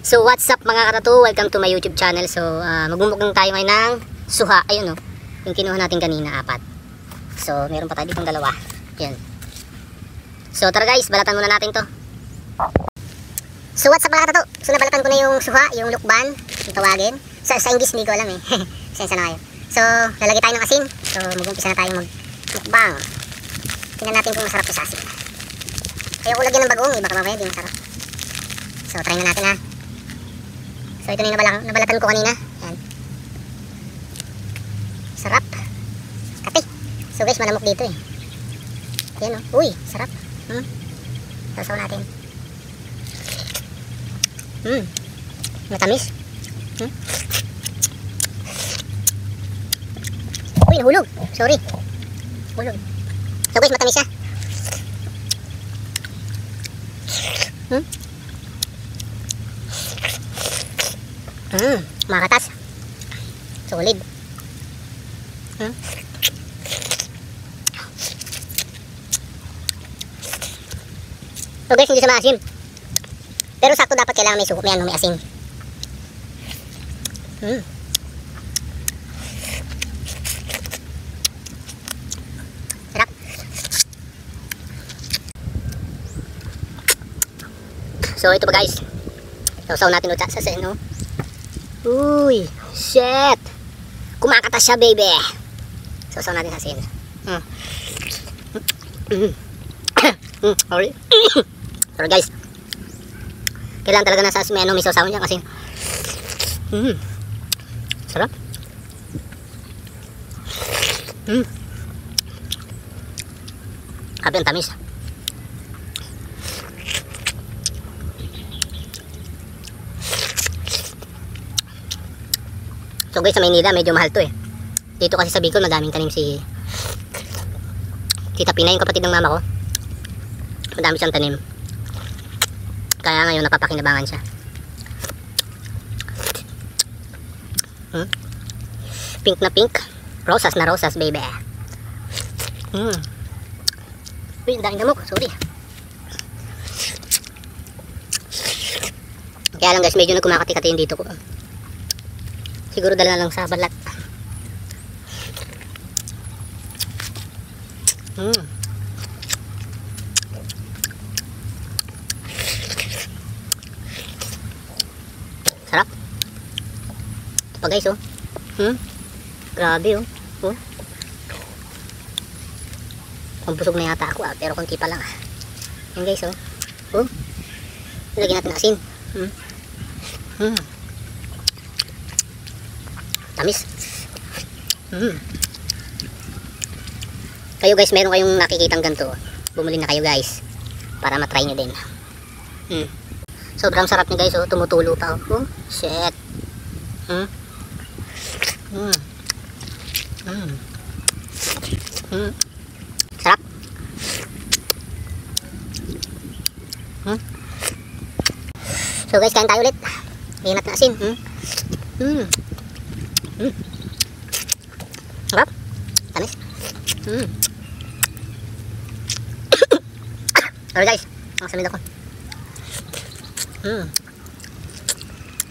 So what's up mga katatu, welcome to my YouTube channel. So magmumukang tayo ngayon ng suha. Ayun o, yung kinuha natin kanina, 4. So meron pa tayo ditong 2. Yan. So tara guys, balatan muna natin to. So what's up mga katatu, so nabalatan ko na yung suha, yung lukban, yung tawagin. Sa English hindi ko alam eh. Sensya na kayo. So lalagay tayo ng asin. So mag-umpisa na tayong mag-mukbang. Tingnan natin kung masarap to sa asin. Ayoko lagyan ng bagoong eh, baka mamaya di masarap. So try na natin ha. So ito na yung nabalatan ko kanina. Yan. Sarap. Kape. So guys, malamok dito eh. Yan o. Uy, sarap. Sasaw natin. Matamis. Uy, nahulog. Sorry. Hulog. So guys, matamis siya. Makatas. Solid. So guys, hindi siya maasim. Pero sakto dapat kailangan may suko, may asin. Sarap. So ito pa guys. Sausaw natin ulit sa seno. Uy, shit. Kumakatas siya, baby. Sausaw natin sa seno. Sorry. Pero guys, kailangan talaga nasa may sausaw niya kasi sarap. Grabe ang tamis. So guys, sa Maynila medyo mahal to eh. Dito kasi sa Bicol madaming tanim si Tita Pina, yung kapatid ng mama ko. Madami siyang tanim. Kaya ngayon napapakinabangan siya. Pink na pink. Rosas na rosas, baby. Uy, ang daming damok. Sorry. Kaya lang guys, medyo nagkumakati-kati yung dito ko. Siguro dala lang sa balat. Sarap. Ito pa guys oh. Grabe oh. Pampusog na yata ako pero konti pa lang Yan guys oh. Lagyan natin ng asin. Tamis. Kayo guys, meron kayong nakikitang ganito, bumili na kayo guys para matry nyo din. Sobrang sarap niya guys oh. Tumutulo pa oh. Shit. Sarap. So guys, kain tayo ulit. Lagyan natin asin. Sarap. Tamis. Sorry guys, nakasamid ako.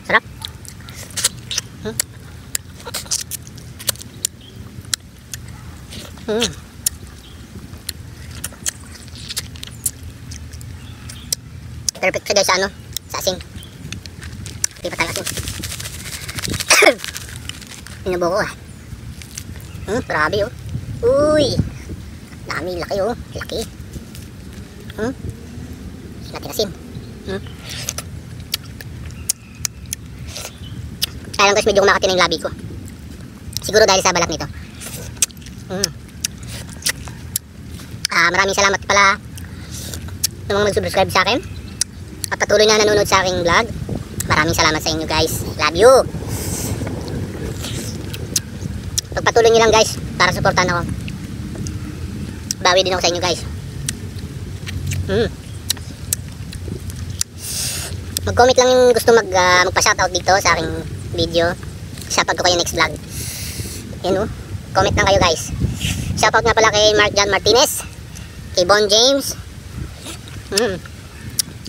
Sarap. Perfect siya guys sa sa asin. Hindi pa tayo asin. Pinubo ko grabe oh. Uy, dami, laki oh. Laki. Natin asin. Kaya lang guys, medyo kumakati na yung labi ko. Siguro dahil sa balat nito. Maraming salamat pala sa mga nag-subscribe sa akin at patuloy na nanonood sa aking vlog. Maraming salamat sa inyo guys. Love you. Pagpatuloy nyo lang guys para supportan ako. Bawi din ako sa inyo guys. Mag-comment lang yung gusto magpa-shoutout dito sa aking video. Shoutout ko kayo next vlog. Yan comment lang kayo guys. Shoutout nga pala kay Mark John Martinez, kay Bon James,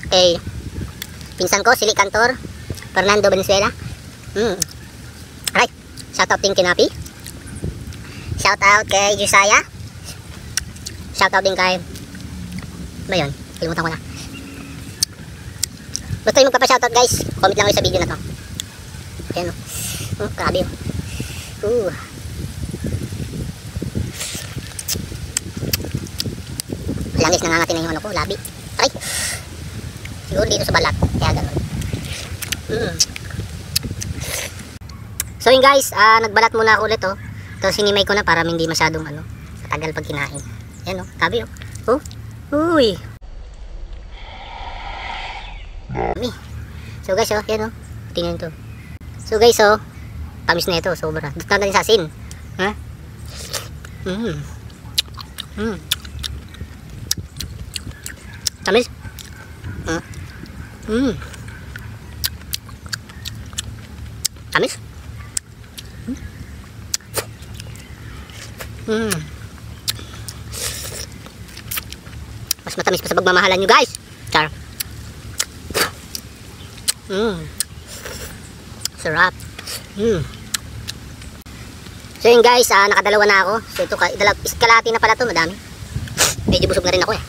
kay pinsan ko, Sili Cantor, Fernando Valenzuela. Alright. Shoutout din kay Napi. Shoutout kay Josiah. Shoutout din kay... Ba yun? Kalimutan ko na. Basta yung magpapa-shoutout guys, comment lang kayo sa video na to. Ayan o. Grabe o. Alam guys, nangangatin na yung ano ko, labi. Ay! Siguro dito sa balat. Kaya ganun. So yun guys, nagbalat muna ako ulit o. Tapos sinimay ko na para hindi masyadong ano, matagal pag kinain. Ayan o, grabe o. Uy! So guys, yan tingnan to. So guys, tamis na ito, sobra. Dito na din sa asin. Ha? Tamis. Tamis. Mas matamis pa sa pagmamahalan nyo guys. Char. Sarap. So yun guys, nakadalawa na ako. So ito, iskalati na pala to, madami. Medyo busog na rin ako eh.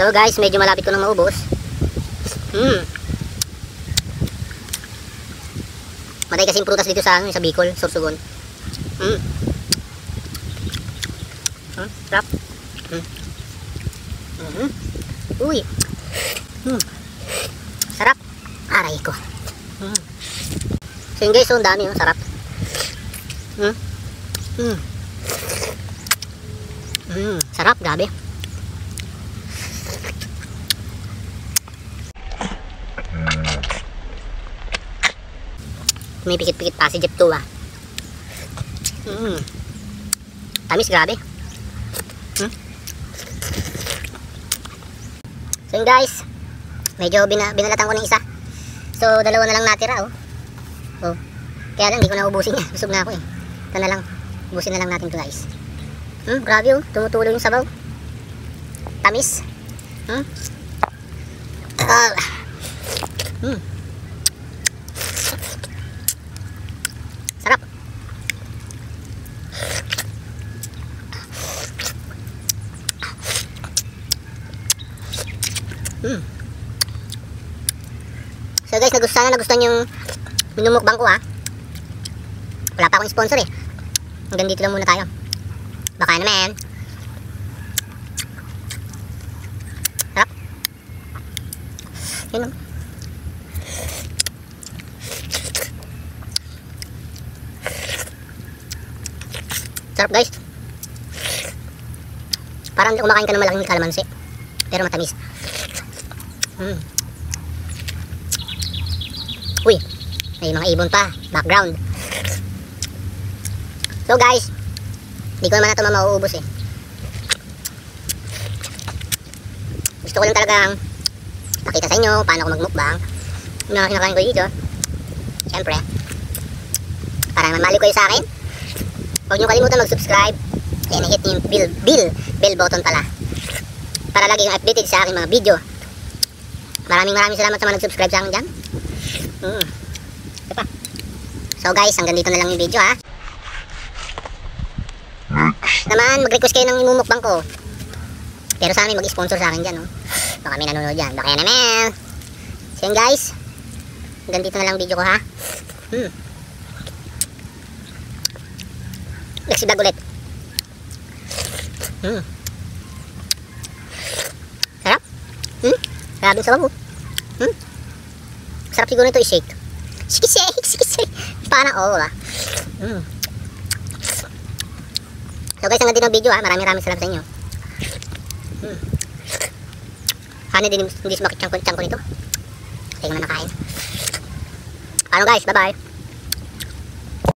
So guys, medyo malapit ko nang maubos. Matay kasing prutas dito sa Bicol, Sorsogon. Sarap. Uy. Sarap. Aray ko. So yun guys, ang dami, sarap. Sarap, grabe. May pikit-pikit pa si Jeff 2 Tamis, grabe. So yun guys, medyo binalatan ko ng isa. So dalawa na lang natira Kaya lang hindi ko na ubusin niya. Busog na ako eh. Ito na lang, ubusin na lang natin to guys. Grabe tumutulo yung sabaw. Tamis. Sarap. So guys, nagustuhan yung minumukbang ko Wala pa akong sponsor eh. Hanggang dito lang muna tayo. Baka naman. Sarap. Yun Sarap guys. Parang kumakain ka ng malaking kalamansi. Pero matamis. Uy, may mga ibon pa. Background. So guys, hindi ko naman na ito mauubos eh. Gusto ko lang talagang pakita sa inyo paano ko magmukbang na kinakain ko dito. Siyempre, para mamali kayo sa akin, huwag nyo kalimutan mag-subscribe and hit yung bell button pala para lagi yung updated sa aking mga video. Maraming salamat sa mga nag-subscribe sa akin dyan. Diba? So guys, hanggang dito na lang yung video naman, mag-request kayo ng imumukbang ko. Pero sana may mag-sponsor sa akin dyan baka may nanonood dyan. Baka yan naman. So yun guys, hanggang dito na lang video ko next vlog ulit. Sarap. Grabe sa bago. Sarap siguro nito i-shake. Shake. Parang So guys, hanggang din ang video Maraming salamat sa inyo. Sana hindi sumakit tiyan ko nito. Kasi nga nakain. Paano guys? Bye bye.